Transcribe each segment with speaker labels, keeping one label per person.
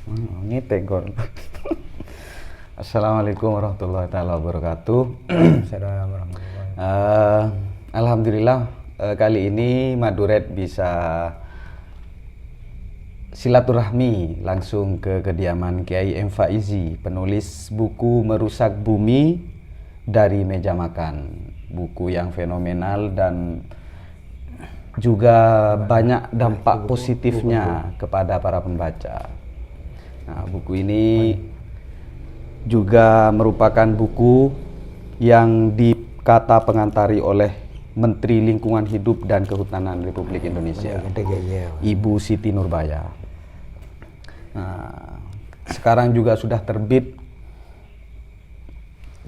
Speaker 1: Ini tegor. Assalamualaikum warahmatullahi taala wabarakatuh.
Speaker 2: Assalamualaikum warahmatullahi
Speaker 1: Alhamdulillah kali ini Maduret bisa silaturahmi langsung ke kediaman Kiai M. Faizi, penulis buku Merusak Bumi dari Meja Makan. Buku yang fenomenal dan juga banyak dampak positifnya kepada para pembaca. Nah, buku ini juga merupakan buku yang dikata pengantari oleh Menteri Lingkungan Hidup dan Kehutanan Republik Indonesia, Ibu Siti Nurbaya. Nah, sekarang juga sudah terbit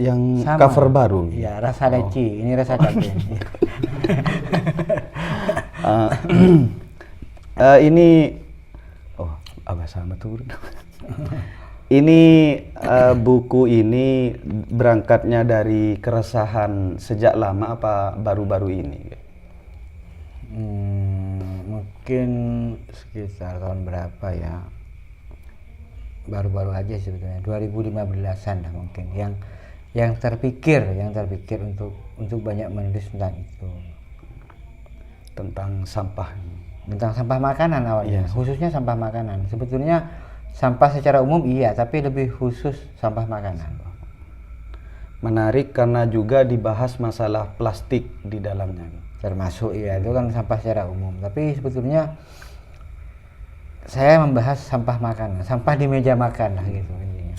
Speaker 1: yang
Speaker 2: Sama.
Speaker 1: cover baru.
Speaker 2: Ya, rasa leci, ini rasa cabai.
Speaker 1: Ini sama tuh. Ini buku ini berangkatnya dari keresahan sejak lama apa baru-baru ini?
Speaker 2: Mungkin sekitar tahun berapa ya? Baru-baru aja sebetulnya 2015-an lah mungkin yang terpikir untuk banyak menulis tentang itu.
Speaker 1: Tentang sampah.
Speaker 2: Tentang sampah makanan awalnya,
Speaker 1: Iya.
Speaker 2: khususnya sampah makanan. Sebetulnya sampah secara umum iya, tapi lebih khusus sampah makanan.
Speaker 1: Menarik karena juga dibahas masalah plastik di dalamnya.
Speaker 2: Termasuk ya, itu kan sampah secara umum. Tapi sebetulnya saya membahas sampah makanan, sampah di meja makan lah gitu intinya.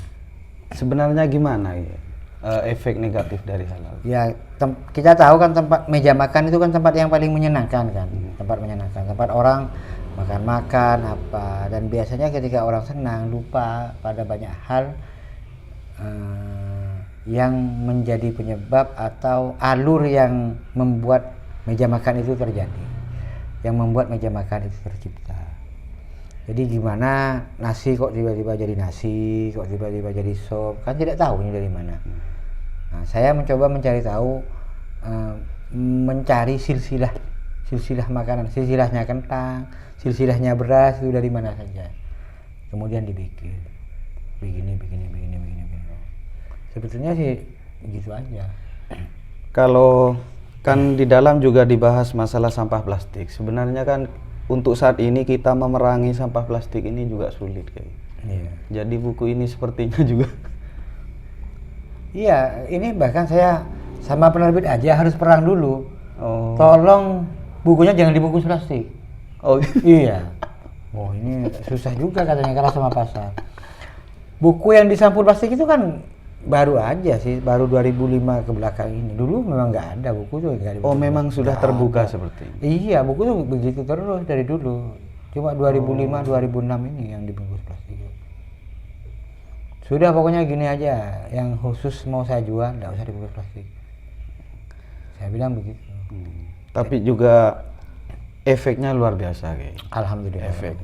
Speaker 1: Sebenarnya gimana ya efek negatif dari hal itu?
Speaker 2: Ya kita tahu kan tempat meja makan itu kan tempat yang paling menyenangkan kan, tempat menyenangkan, tempat orang makan apa, dan biasanya ketika orang senang lupa pada banyak hal yang menjadi penyebab atau alur yang membuat meja makan itu terjadi, yang membuat meja makan itu tercipta. Jadi gimana nasi kok tiba-tiba jadi nasi, kok tiba-tiba jadi sop, kan tidak tahu ini dari mana. Nah, saya mencoba mencari tahu, mencari silsilah makanan, silsilahnya kentang, silsilahnya beras itu dari mana saja. Kemudian dibikin begini. Sebetulnya sih gitu aja.
Speaker 1: Kalau kan di dalam juga dibahas masalah sampah plastik. Sebenarnya kan untuk saat ini kita memerangi sampah plastik ini juga sulit kayak.
Speaker 2: Iya.
Speaker 1: Jadi buku ini sepertinya juga.
Speaker 2: Iya, ini bahkan saya sama penerbit aja harus perang dulu.
Speaker 1: Oh.
Speaker 2: Tolong bukunya jangan dibungkus plastik.
Speaker 1: Oh.
Speaker 2: Iya. Oh, ini susah juga katanya kalah sama pasar. Buku yang disampul plastik itu kan baru aja sih, baru 2005 ke belakang ini. Dulu memang nggak ada buku tuh, nggak ada.
Speaker 1: Oh, memang sudah
Speaker 2: Nggak
Speaker 1: terbuka
Speaker 2: ada.
Speaker 1: seperti ini.
Speaker 2: Iya, buku tuh begitu terus dari dulu. Cuma 2005, 2006 ini yang dibungkus plastik. Sudah pokoknya gini aja, yang khusus mau saya jual nggak usah dibungkus plastik. Saya bilang begitu.
Speaker 1: Tapi juga efeknya luar biasa kayak.
Speaker 2: Alhamdulillah.
Speaker 1: Efek.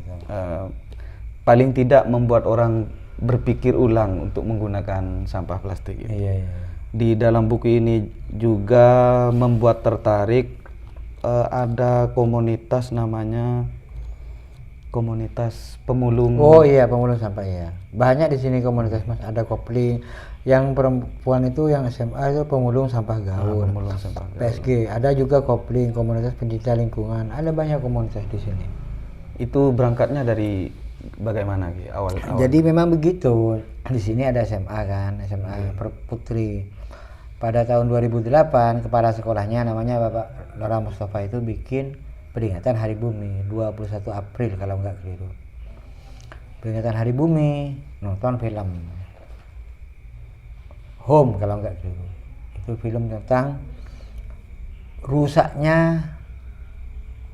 Speaker 1: Paling tidak membuat orang berpikir ulang untuk menggunakan sampah plastik ini.
Speaker 2: Iya.
Speaker 1: Di dalam buku ini juga membuat tertarik ada komunitas namanya komunitas pemulung.
Speaker 2: Oh iya, pemulung sampah ya. Banyak di sini komunitas Mas, ada kopling. Yang perempuan itu yang SMA itu pemulung sampah gaul.
Speaker 1: Pemulung sampah gaul.
Speaker 2: PSG, ada juga kopling, komunitas pencinta lingkungan. Ada banyak komunitas di sini.
Speaker 1: Itu berangkatnya dari bagaimana Ki? Awal.
Speaker 2: Jadi memang begitu. Di sini ada SMA kan, SMA Putri. Pada tahun 2008 kepala sekolahnya namanya Bapak Lora Mustafa itu bikin peringatan Hari Bumi 21 April kalau nggak keliru. Peringatan Hari Bumi, nonton film Home kalau nggak keliru. Itu film tentang rusaknya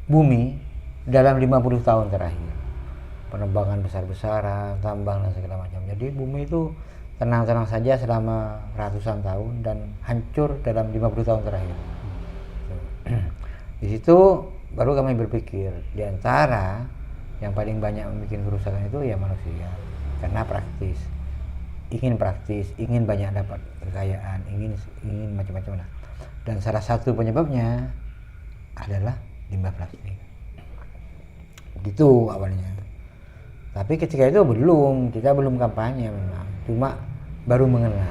Speaker 2: bumi dalam 50 tahun terakhir. Penebangan besar-besaran, tambang dan segala macam. Jadi bumi itu tenang-tenang saja selama ratusan tahun dan hancur dalam 50 tahun terakhir. Di situ baru kami berpikir, di antara yang paling banyak membuat kerusakan itu ya manusia, karena praktis, ingin banyak dapat kekayaan, ingin macam-macam lah. Dan salah satu penyebabnya adalah limbah plastik. Gitu awalnya. Tapi ketika itu kita belum kampanye memang, cuma baru mengenal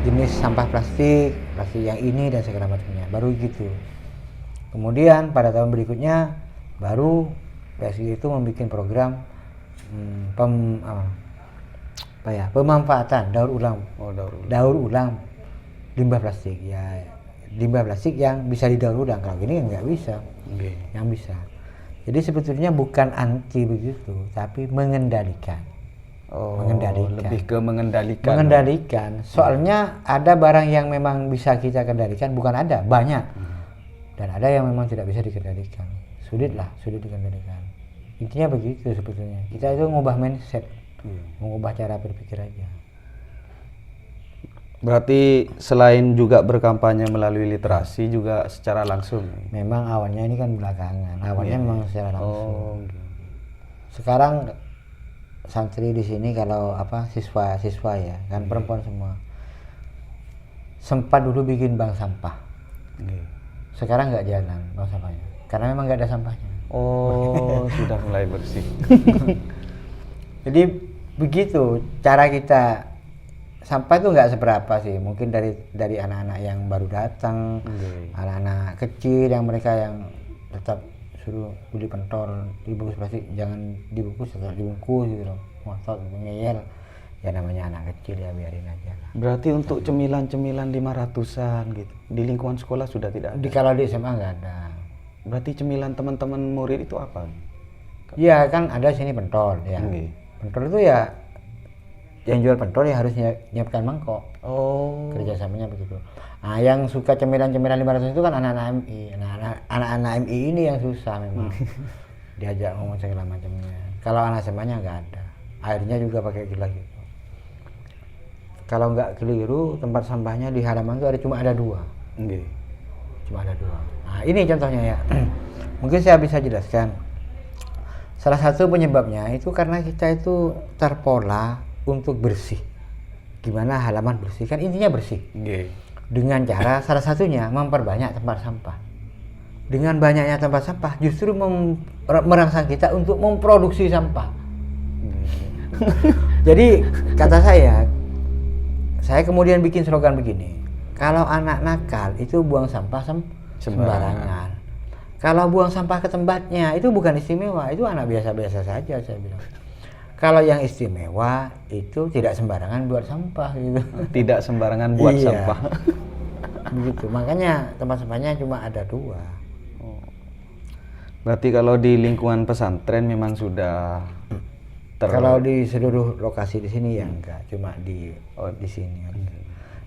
Speaker 2: jenis sampah plastik yang ini dan segala macamnya, baru gitu. Kemudian pada tahun berikutnya baru PSI itu membuat program pemanfaatan daur ulang. Daur ulang limbah plastik ya, limbah plastik yang bisa didaur ulang. Kalau gini nggak bisa. Yang bisa. Jadi sebetulnya bukan anti begitu, tapi mengendalikan.
Speaker 1: Lebih ke mengendalikan.
Speaker 2: Mengendalikan. Soalnya ada barang yang memang bisa kita kendalikan, bukan ada, banyak. Dan ada yang memang tidak bisa dikendalikan. Sulit dikendalikan. Intinya begitu sebetulnya. Kita itu mengubah mindset, mengubah cara berpikir aja.
Speaker 1: Berarti selain juga berkampanye melalui literasi juga secara langsung.
Speaker 2: Memang awalnya ini kan belakangan. Awalnya memang secara langsung.
Speaker 1: Gitu.
Speaker 2: Sekarang santri di sini kalau siswa ya, kan perempuan semua. Sempat dulu bikin bank sampah. Sekarang nggak jalan bank sampahnya. Karena memang nggak ada sampahnya.
Speaker 1: Sudah mulai bersih.
Speaker 2: Jadi begitu cara kita. Sampah itu nggak seberapa sih, mungkin dari anak-anak yang baru datang, anak-anak kecil yang mereka yang tetap suruh beli pentol, dibungkus plastik, jangan dibungkus atau dibungkus gitu loh, ngotot, ngeyel, ya namanya anak kecil ya biarin aja lah.
Speaker 1: Berarti untuk cemilan-cemilan 500-an gitu, di lingkungan sekolah sudah tidak ada?
Speaker 2: Kalau di SMA nggak ada.
Speaker 1: Berarti cemilan teman-teman murid itu apa?
Speaker 2: Iya kan ada sini pentol ya, pentol itu ya yang jual pentol ya harus nyiapkan mangkok. Kerjasamanya begitu. Nah, yang suka cemilan-cemilan 500 itu kan anak-anak MI. Anak-anak MI ini yang susah memang. Diajak ngomong segala macamnya. Kalau anak SMA-nya nggak ada. Airnya juga pakai gelas gitu. Kalau nggak keliru, tempat sampahnya di halaman itu cuma ada 2. Cuma ada 2. Nah, ini contohnya ya. Mungkin saya bisa jelaskan. Salah satu penyebabnya itu karena kita itu terpola untuk bersih. Gimana halaman bersih? Kan intinya bersih. Dengan cara salah satunya memperbanyak tempat sampah. Dengan banyaknya tempat sampah justru merangsang kita untuk memproduksi sampah. Jadi kata saya kemudian bikin slogan begini. Kalau anak nakal itu buang sampah sembarangan. Kalau buang sampah ke tempatnya itu bukan istimewa, itu anak biasa-biasa saja saya bilang. Kalau yang istimewa itu tidak sembarangan buat sampah gitu.
Speaker 1: Tidak sembarangan buat sampah.
Speaker 2: Begitu. Makanya tempat sampahnya cuma ada 2.
Speaker 1: Berarti kalau di lingkungan pesantren memang sudah
Speaker 2: Kalau di seluruh lokasi di sini ya enggak, cuma di sini.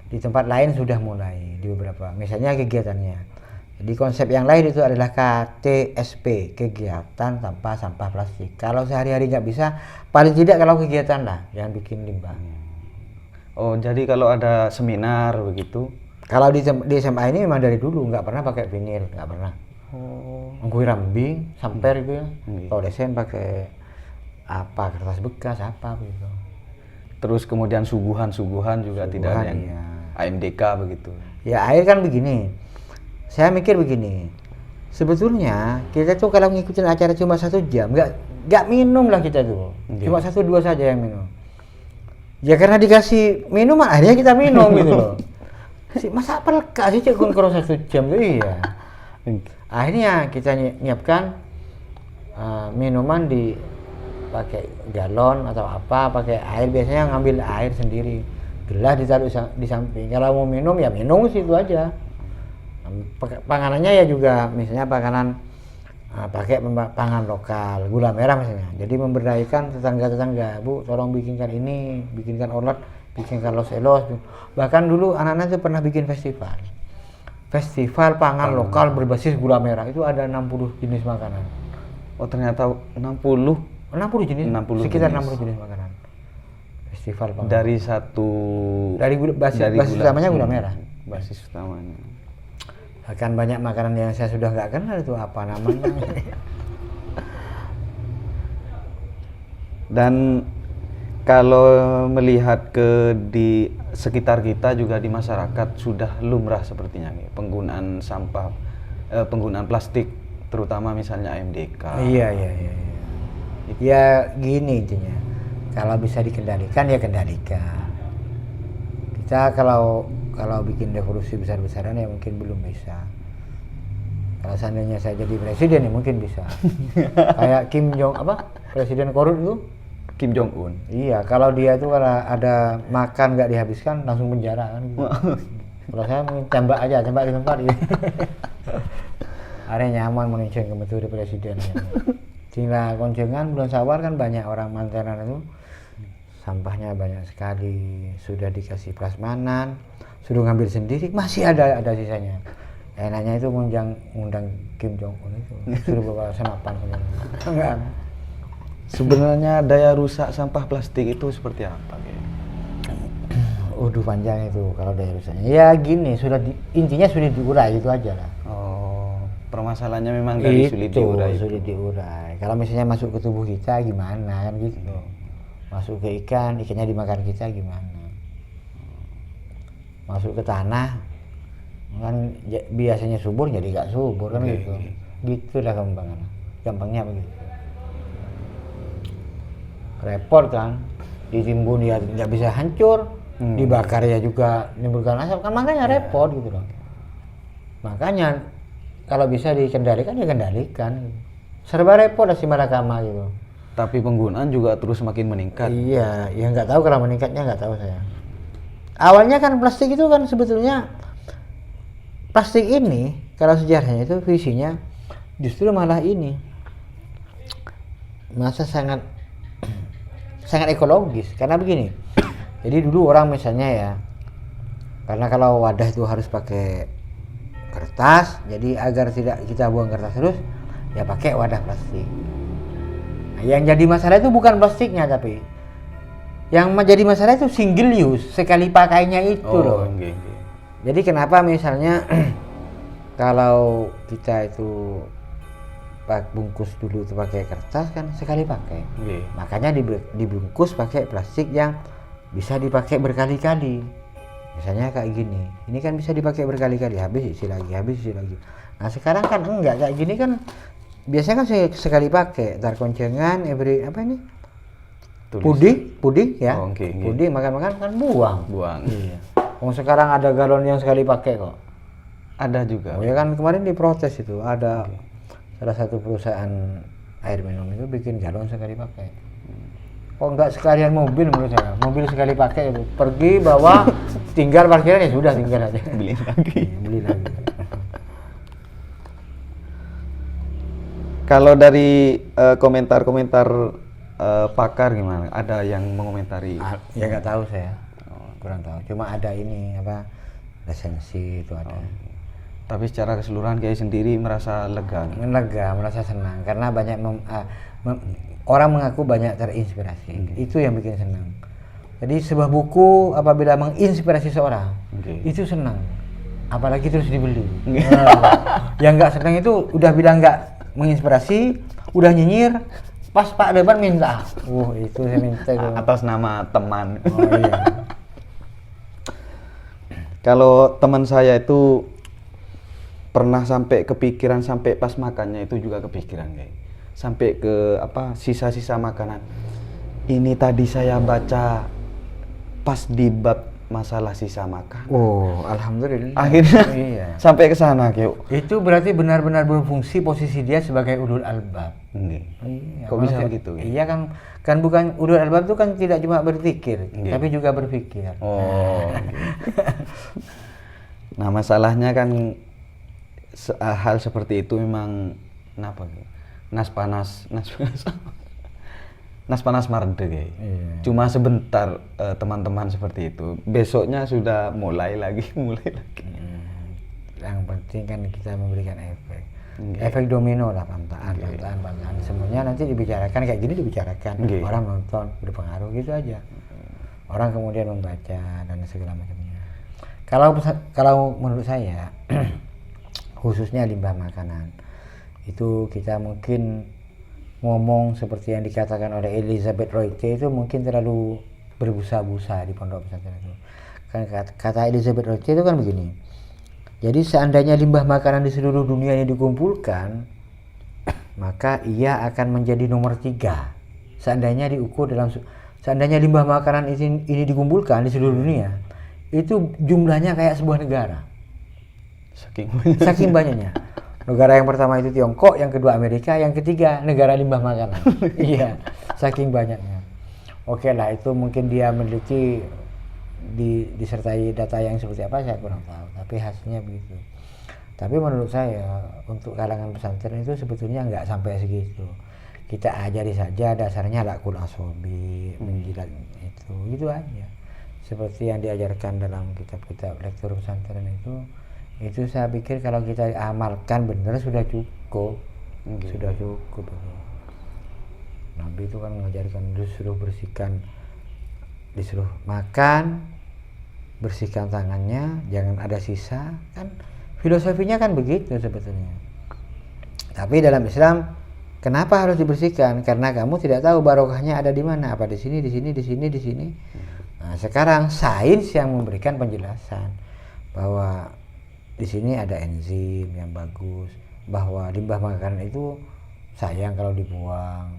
Speaker 2: Di tempat lain sudah mulai di beberapa. Misalnya kegiatannya. Jadi konsep yang lain itu adalah KTSP, kegiatan tanpa sampah plastik. Kalau sehari-hari nggak bisa, paling tidak kalau kegiatan lah, yang bikin limbah.
Speaker 1: Jadi kalau ada seminar begitu?
Speaker 2: Kalau di SMA ini memang dari dulu nggak pernah pakai vinil, nggak pernah. Ngkui rambing, samper gitu ya. Kalau desain pakai kertas bekas begitu.
Speaker 1: Terus kemudian suguhan juga tidak ada yang AMDK begitu? Ya
Speaker 2: air kan begini. Saya mikir begini, sebetulnya kita tuh kalau ngikutin acara cuma 1 jam, nggak minum lah kita tuh, cuma 1-2 saja yang minum. Ya karena dikasih minuman, akhirnya kita minum gitu loh. Masa peleka sih cek kurang 1 jam tuh iya. Akhirnya kita nyiapkan minuman pakai galon atau pakai air, biasanya ngambil air sendiri, gelas ditaruh di samping. Kalau mau minum ya minum situ aja. Panganannya ya juga misalnya pakai pangan lokal, gula merah misalnya. Jadi memberdayakan tetangga-tetangga, Bu tolong bikinkan ini, bikinkan olat, bikinkan los-elos. Bahkan dulu anak-anak itu pernah bikin festival pangan lokal berbasis gula merah. Itu ada 60 jenis makanan.
Speaker 1: Ternyata 60
Speaker 2: jenis, sekitar 60 jenis makanan. Festival pangan dari basis utamanya gula merah.
Speaker 1: Basis utamanya.
Speaker 2: Bahkan banyak makanan yang saya sudah nggak kenal itu apa namanya.
Speaker 1: Dan kalau melihat di sekitar kita juga di masyarakat sudah lumrah sepertinya nih penggunaan penggunaan plastik, terutama misalnya AMDK.
Speaker 2: Iya. Ya gini intinya, kalau bisa dikendalikan ya kendalikan. Kita kalau bikin revolusi besar-besaran ya mungkin belum bisa. Kalau seandainya saya jadi presiden ya mungkin bisa. Kayak Kim Jong presiden korut itu.
Speaker 1: Kim Jong Un.
Speaker 2: Iya, kalau dia itu kalau ada makan nggak dihabiskan langsung penjara kan. Gitu. Kalau saya mungkin tembak di tempat. Gitu. Are nyaman menunceng ke metode presiden. Tinggal koncengan bulan Sawal kan banyak orang mantenan itu sampahnya banyak sekali, sudah dikasih prasmanan, suruh ngambil sendiri masih ada sisanya. Enaknya itu ngundang Kim Jong Un itu suruh bawa senapan. Enggak.
Speaker 1: Sebenarnya daya rusak sampah plastik itu seperti apa?
Speaker 2: Udah panjang itu kalau daya rusaknya. Ya gini, intinya sudah diurai itu aja lah.
Speaker 1: Oh, permasalahannya memang dari sulit diurai.
Speaker 2: Sulit diurai. Kalau misalnya masuk ke tubuh kita gimana kan gitu. Masuk ke ikannya dimakan kita gimana? Masuk ke tanah kan biasanya subur jadi nggak subur kan gitu. Gitulah gampangnya begitu. Repot kan, ditimbun ya nggak bisa hancur, dibakar ya juga menimbulkan asap kan, makanya repot gitu loh. Makanya kalau bisa dikendalikan ya kendalikan. Serba repot lah si Malakama gitu.
Speaker 1: Tapi penggunaan juga terus makin meningkat.
Speaker 2: Iya, ya nggak tahu kalau meningkatnya nggak tahu saya. Awalnya kan plastik itu kan sebetulnya plastik ini kalau sejarahnya itu visinya justru malah ini masa sangat ekologis karena begini. Jadi dulu orang misalnya ya, karena kalau wadah itu harus pakai kertas, jadi agar tidak kita buang kertas terus, ya pakai wadah plastik. Yang jadi masalah itu bukan plastiknya, tapi yang menjadi masalah itu single use, sekali pakainya itu loh.
Speaker 1: Okay.
Speaker 2: Jadi kenapa misalnya kalau kita itu bungkus dulu itu pakai kertas kan sekali pakai, makanya dibungkus pakai plastik yang bisa dipakai berkali-kali. Misalnya kayak gini, ini kan bisa dipakai berkali-kali, habis isi lagi. Nah sekarang kan enggak kayak gini kan. Biasanya kan sekali pakai, tar koncengan, puding ya, puding makan kan buang. Iya. Sekarang ada galon yang sekali pakai kok.
Speaker 1: Ada juga.
Speaker 2: Oh ya kan kemarin diprotes itu ada salah satu perusahaan air minum itu bikin galon sekali pakai. Kok enggak sekalian mobil menurut saya, mobil sekali pakai itu pergi bawa tinggal parkiran ya sudah tinggal aja.
Speaker 1: Beli lagi. Kalau dari komentar-komentar pakar gimana? Ada yang mengomentari?
Speaker 2: Ya nggak tahu saya, kurang tahu. Cuma ada ini resensi itu ada.
Speaker 1: Tapi secara keseluruhan Kiai sendiri merasa lega?
Speaker 2: Merasa senang karena banyak orang mengaku banyak terinspirasi. Itu yang bikin senang. Jadi sebuah buku apabila menginspirasi seorang, itu senang. Apalagi terus dibeli. Yang nggak senang itu udah bilang nggak menginspirasi, udah nyinyir, pas Pak Deban minta. Itu saya minta itu.
Speaker 1: Atas nama teman.
Speaker 2: Oh iya.
Speaker 1: Kalau teman saya itu pernah sampai kepikiran, sampai pas makannya itu juga kepikiran kayak. Sampai ke sisa-sisa makanan. Ini tadi saya baca pas di bab masalah sisa makan.
Speaker 2: Alhamdulillah.
Speaker 1: Akhirnya sampai ke sana, Kyo.
Speaker 2: Itu berarti benar-benar berfungsi posisi dia sebagai ulul albab.
Speaker 1: Iya. Kok bisa begitu?
Speaker 2: Iya kan bukan ulul albab itu kan tidak cuma berpikir, tapi juga berpikir.
Speaker 1: Nah, masalahnya kan hal seperti itu memang nas panas marde kayak. Cuma sebentar teman-teman seperti itu. Besoknya sudah mulai lagi.
Speaker 2: Yang penting kan kita memberikan efek. Efek domino lah, pantaan. Semuanya nanti dibicarakan kayak gini dibicarakan. Orang nonton berpengaruh gitu aja. Orang kemudian membaca dan segala macamnya. Kalau menurut saya khususnya limbah makanan itu kita mungkin ngomong seperti yang dikatakan oleh Elizabeth Reuter itu mungkin terlalu berbusa-busa di pondok pesantren itu. Kan kata Elizabeth Reuter itu kan begini. Jadi seandainya limbah makanan di seluruh dunia ini dikumpulkan, maka ia akan menjadi nomor 3 seandainya diukur seandainya limbah makanan ini dikumpulkan di seluruh dunia, itu jumlahnya kayak sebuah negara. Saking banyaknya. Negara yang pertama itu Tiongkok, yang kedua Amerika, yang ketiga negara limbah makanan. Iya, saking banyaknya. Oke lah, itu mungkin dia memiliki disertai data yang seperti apa saya kurang tahu, tapi hasilnya begitu. Tapi menurut saya untuk kalangan pesantren itu sebetulnya nggak sampai segitu. Kita ajari saja dasarnya lakul asobi, menjilat itu aja. Seperti yang diajarkan dalam kitab-kitab lektur pesantren itu saya pikir kalau kita amalkan benar sudah cukup. Sudah cukup. Nabi itu kan mengajarkan disuruh bersihkan, disuruh makan, bersihkan tangannya, jangan ada sisa, kan filosofinya kan begitu sebetulnya. Tapi dalam Islam kenapa harus dibersihkan? Karena kamu tidak tahu barokahnya ada di mana, apa di sini, di sini, di sini, di sini. Nah, sekarang sains yang memberikan penjelasan bahwa di sini ada enzim yang bagus, bahwa limbah makanan itu sayang kalau dibuang.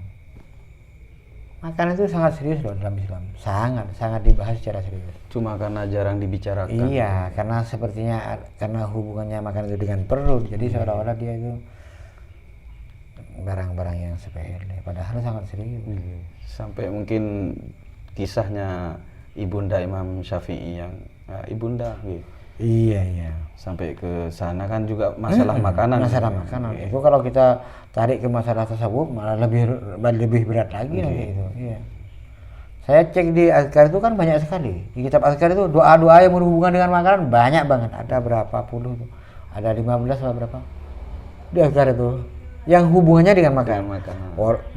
Speaker 2: Makanan itu sangat serius loh dalam Islam, sangat dibahas secara serius.
Speaker 1: Cuma karena jarang dibicarakan.
Speaker 2: Iya, karena sepertinya karena hubungannya makanan itu dengan perut, jadi seolah-olah dia itu barang-barang yang sepele, padahal sangat serius.
Speaker 1: Sampai mungkin kisahnya ibunda Imam Syafi'i yang ibunda,
Speaker 2: Iya.
Speaker 1: sampai ke sana kan juga masalah makanan.
Speaker 2: Masalah makanan itu kalau kita tarik ke masalah tasawuf malah lebih berat lagi nanti itu. Iya. Saya cek di Azkar itu kan banyak sekali. Di kitab Azkar itu doa-doa yang berhubungan dengan makanan banyak banget. Ada berapa puluh tuh? Ada 15 atau berapa? Di Azkar itu yang hubungannya dengan makanan.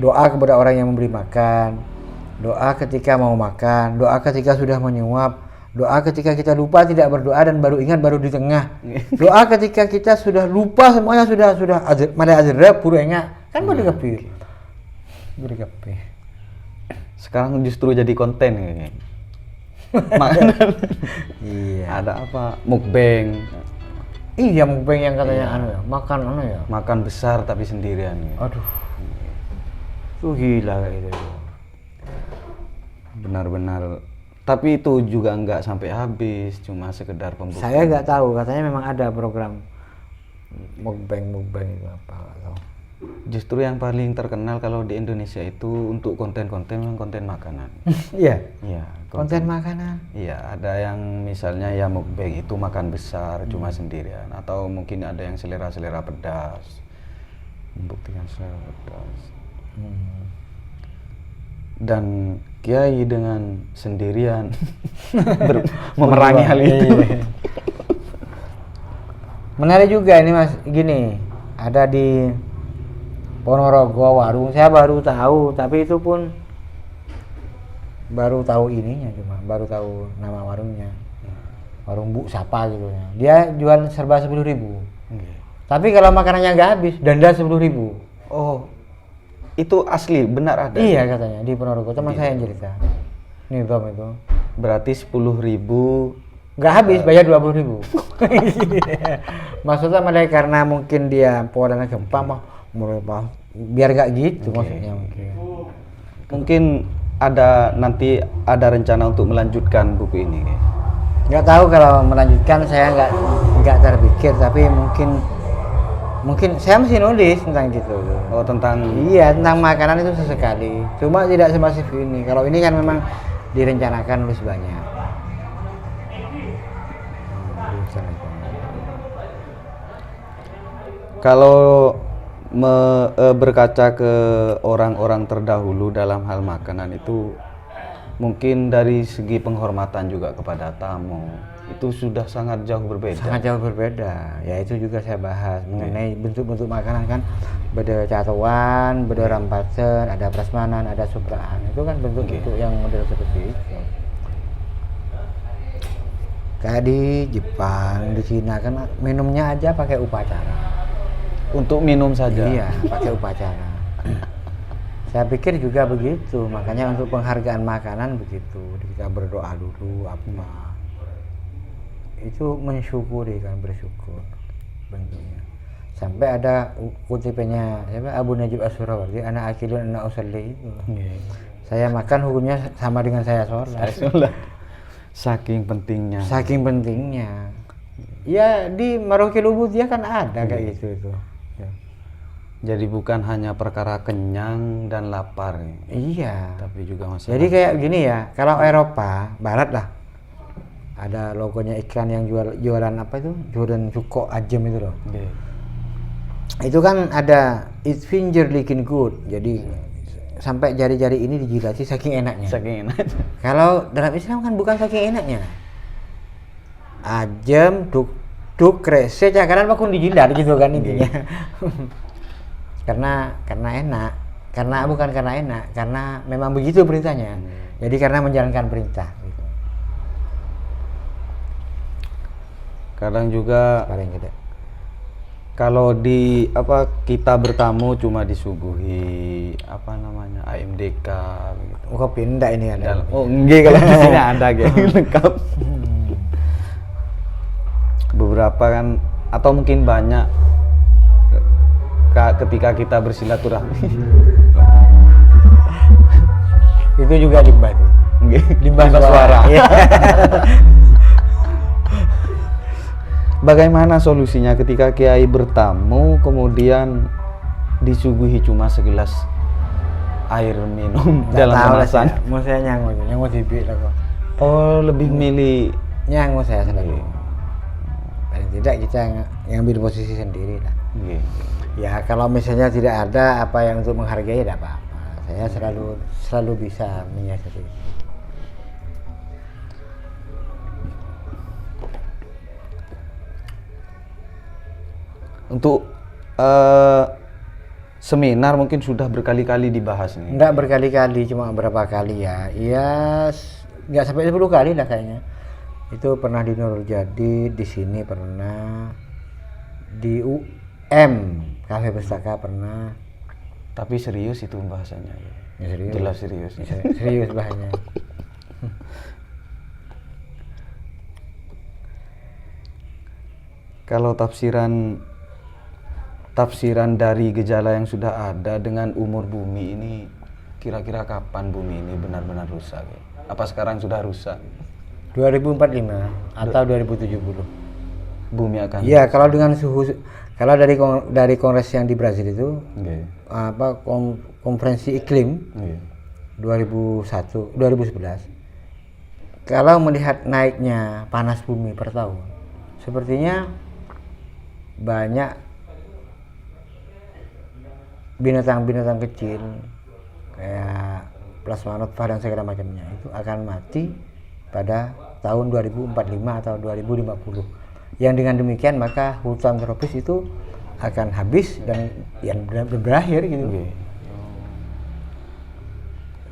Speaker 2: Doa kepada orang yang memberi makan, doa ketika mau makan, doa ketika sudah menyuap, doa ketika kita lupa tidak berdoa dan baru ingat baru di tengah, doa ketika kita sudah lupa semuanya sudah mada azrab pura ingat kan berdekepi.
Speaker 1: Sekarang justru jadi konten kayaknya. Makanan.
Speaker 2: Iya.
Speaker 1: Ada apa? Mukbang.
Speaker 2: Iya, mukbang yang katanya makan
Speaker 1: Makan besar tapi sendirian.
Speaker 2: Aduh. Itu gila kayak gitu.
Speaker 1: Benar-benar. Tapi itu juga nggak sampai habis, cuma sekedar pembuktian.
Speaker 2: Saya nggak tahu, katanya memang ada program mukbang itu apa nggak tahu.
Speaker 1: Justru yang paling terkenal kalau di Indonesia itu untuk konten-konten memang konten makanan.
Speaker 2: Iya.
Speaker 1: Iya.
Speaker 2: Konten makanan.
Speaker 1: Iya, ada yang misalnya ya mukbang itu makan besar cuma sendirian, atau mungkin ada yang selera pedas, membuktikan selera pedas. Dan kiai dengan sendirian memerangi hal itu.
Speaker 2: Menarik juga ini Mas, gini, ada di Ponorogo warung, saya baru tahu, tapi itu pun baru tahu ininya, cuma baru tahu nama warungnya. Warung Bu Sapa gitu ya. Dia jual serba 10.000. Tapi kalau makanannya nggak habis, denda 10.000.
Speaker 1: Oh, itu asli, benar ada?
Speaker 2: Iya katanya, di Ponorogo, teman saya yang cerita. Nih Tom itu.
Speaker 1: Berarti 10.000
Speaker 2: nggak habis, bayar 20.000. Maksudnya mereka karena mungkin dia polanya gempa mah, biar nggak gitu maksudnya mungkin.
Speaker 1: Mungkin nanti ada rencana untuk melanjutkan buku ini.
Speaker 2: Nggak tahu kalau melanjutkan, saya nggak terpikir, tapi mungkin saya masih nulis tentang gitu.
Speaker 1: Oh, tentang
Speaker 2: tentang makanan itu sesekali, cuma tidak semasif ini. Kalau ini kan memang direncanakan nulis banyak.
Speaker 1: Kalau berkaca ke orang-orang terdahulu dalam hal makanan itu, mungkin dari segi penghormatan juga kepada tamu itu sudah sangat jauh berbeda.
Speaker 2: Sangat jauh berbeda. Ya itu juga saya bahas mengenai bentuk-bentuk makanan kan. Beda catuan, beda rampasan, ada prasmanan, ada supraan. Itu kan bentuk-bentuk yang model seperti itu. Kayak di Jepang, di Cina kan minumnya aja pakai upacara.
Speaker 1: Untuk minum saja?
Speaker 2: Iya, pakai upacara. Saya pikir juga begitu, makanya untuk penghargaan makanan begitu. Kita berdoa dulu apa. Itu mensyukuri kan, bersyukur bentuknya. Sampai ada kutipannya siapa, Abu Najib As-Surawardi, anak akilun anak usalli itu. Saya makan hukumnya sama dengan saya sholat.
Speaker 1: Saking pentingnya.
Speaker 2: Saking pentingnya. Ya di Marokil Ubudiyah kan ada kayak gitu itu. Ya.
Speaker 1: Jadi bukan hanya perkara kenyang dan lapar,
Speaker 2: Iya.
Speaker 1: tapi juga masalah.
Speaker 2: Jadi kayak gini ya, kalau Eropa Barat lah, ada logonya iklan yang jualan apa itu, jualan cuko ajem itu loh. Itu kan ada it finger licking good, jadi sampai jari-jari ini dijilati saking enaknya.
Speaker 1: Saking enak.
Speaker 2: Kalau dalam Islam kan bukan saking enaknya. Ajem, duk krese, cakaran pakun dijilat gitu kan intinya. karena enak, bukan karena enak, karena memang begitu perintahnya. Jadi karena menjalankan perintah. Gitu.
Speaker 1: Kadang juga
Speaker 2: Paling gede.
Speaker 1: kalau di kita bertamu cuma disuguhi AMDK gitu.
Speaker 2: Kopi enggak ini ada.
Speaker 1: Enggak, kalau di sini ada gitu lengkap. Beberapa kan atau mungkin banyak ketika kita bersilaturahmi.
Speaker 2: Itu juga limbah tuh.
Speaker 1: Limbah suara. Bagaimana solusinya ketika kiai bertamu kemudian disuguhi cuma segelas air minum dalam kemasan?
Speaker 2: Mau saya nyangu tibi lah kok.
Speaker 1: Oh, lebih milih
Speaker 2: Nyangu saya selalu. Paling tidak kita ngambil posisi sendiri lah. Ya kalau misalnya tidak ada apa yang untuk menghargai, tidak apa-apa. Saya selalu bisa menyiasati.
Speaker 1: Untuk seminar mungkin sudah berkali-kali dibahas nih.
Speaker 2: Enggak berkali-kali, cuma berapa kali ya. Iya, nggak sampai 10 kali lah kayaknya. Itu pernah di Nurul Jadi, di sini pernah, di UM Kafe Pustaka pernah.
Speaker 1: Tapi serius itu bahasanya.
Speaker 2: Ya, serius.
Speaker 1: Jelas serius.
Speaker 2: Serius bahasanya.
Speaker 1: Kalau tafsiran dari gejala yang sudah ada dengan umur bumi ini, kira-kira kapan bumi ini benar-benar rusak? Apa sekarang sudah rusak?
Speaker 2: 2045 atau 2070.
Speaker 1: Bumi akan.
Speaker 2: Iya, kalau dengan suhu, kalau dari kongres yang di Brazil itu, konferensi iklim 2011, kalau melihat naiknya panas bumi per tahun, sepertinya banyak binatang-binatang kecil kayak plasma nutfah dan segala macamnya itu akan mati pada tahun 2045 atau 2050. Yang dengan demikian maka hutan tropis itu akan habis dan yang berakhir gitu.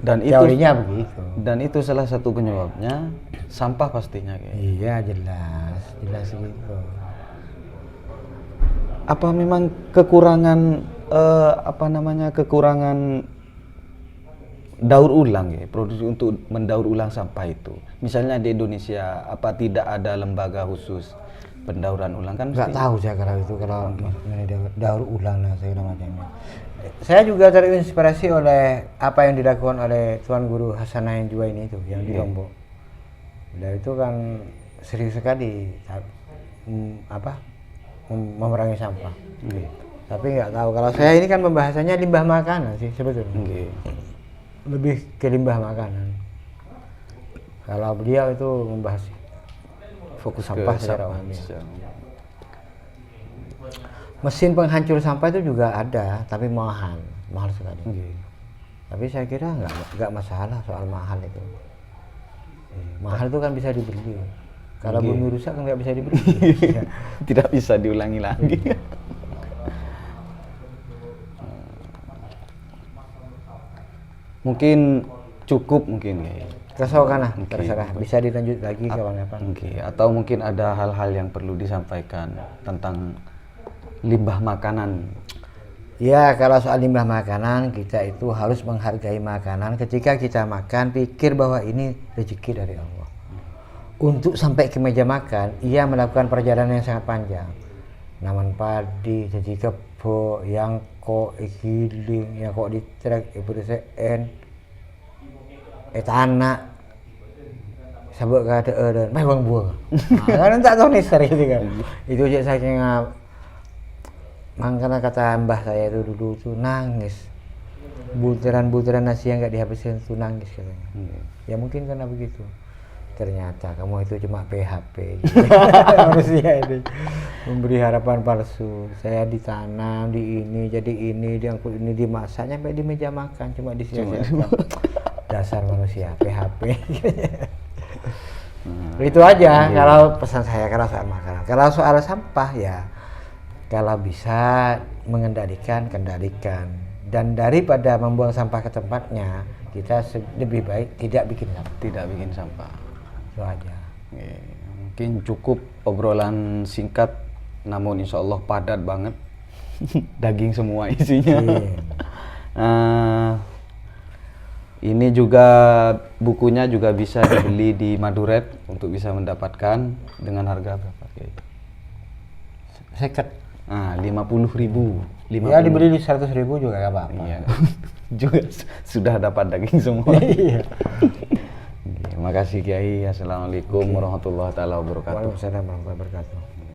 Speaker 1: Dan
Speaker 2: teorinya begitu.
Speaker 1: Dan itu salah satu penyebabnya sampah pastinya kayak.
Speaker 2: Iya, jelas gitu.
Speaker 1: Apa memang kekurangan kekurangan daur ulang ya, produksi untuk mendaur ulang sampah itu. Misalnya di Indonesia apa tidak ada lembaga khusus pendauran ulang kan?
Speaker 2: Nggak tahu saya kalau itu daur ulang dan segala macamnya. Saya juga terinspirasi oleh apa yang dilakukan oleh Tuan Guru Hasanah yang juga ini itu yang di Lombok. Dan itu kan serius sekali memerangi sampah. Tapi nggak tahu, kalau saya ini kan pembahasannya limbah makanan sih sebetulnya. Lebih ke limbah makanan. Kalau beliau itu membahas fokus sampah secara umum. Mesin penghancur sampah itu juga ada, tapi mahal sekali. Tapi saya kira nggak masalah soal mahal itu. Mahal itu kan bisa dibeli. Kalau bumi rusak kan nggak bisa dibeli.
Speaker 1: Tidak bisa diulangi lagi. Mungkin cukup mungkin ya.
Speaker 2: Terserah, bisa dilanjut lagi kapan-kapan.
Speaker 1: Atau mungkin ada hal-hal yang perlu disampaikan tentang limbah makanan.
Speaker 2: Ya, kalau soal limbah makanan, kita itu harus menghargai makanan. Ketika kita makan, pikir bahwa ini rezeki dari Allah. Untuk sampai ke meja makan, ia melakukan perjalanan yang sangat panjang. naman padi, jadi kebo, yang kok igiling, yang kok ditrek, ibu deseen, tanah, sabuk kata dan memang buang. Kan tak tahu nih serius kan. Itu aja saking makanya kata mbah saya itu dulu tuh nangis. Butiran-butiran nasi yang nggak dihabisin tuh nangis katanya. Ya mungkin karena begitu. Ternyata kamu itu cuma PHP gitu. Manusia ini memberi harapan palsu. Saya ditanam di ini, jadi ini, diangkut ini, dimasak sampai di meja makan cuma disia-siakan. Dasar manusia PHP. Itu aja kalau pesan saya kalau soal makanan. Kalau soal sampah ya kalau bisa mengendalikan, kendalikan. Dan daripada membuang sampah ke tempatnya, kita lebih baik tidak bikin sampah.
Speaker 1: Tidak bikin sampah.
Speaker 2: Itu aja.
Speaker 1: Oke, mungkin cukup obrolan singkat, namun insya Allah padat banget. Daging semua isinya. Ini juga bukunya juga bisa dibeli di Maduret untuk bisa mendapatkan dengan harga berapa?
Speaker 2: Seket.
Speaker 1: 50.000.
Speaker 2: Ya dibeli di 100.000 juga gak apa-apa.
Speaker 1: Iya. Juga sudah dapat daging semua.
Speaker 2: Iya.
Speaker 1: Terima kasih Kiai. Assalamualaikum warahmatullahi taala wabarakatuh.
Speaker 2: Waalaikumsalam warahmatullahi wabarakatuh.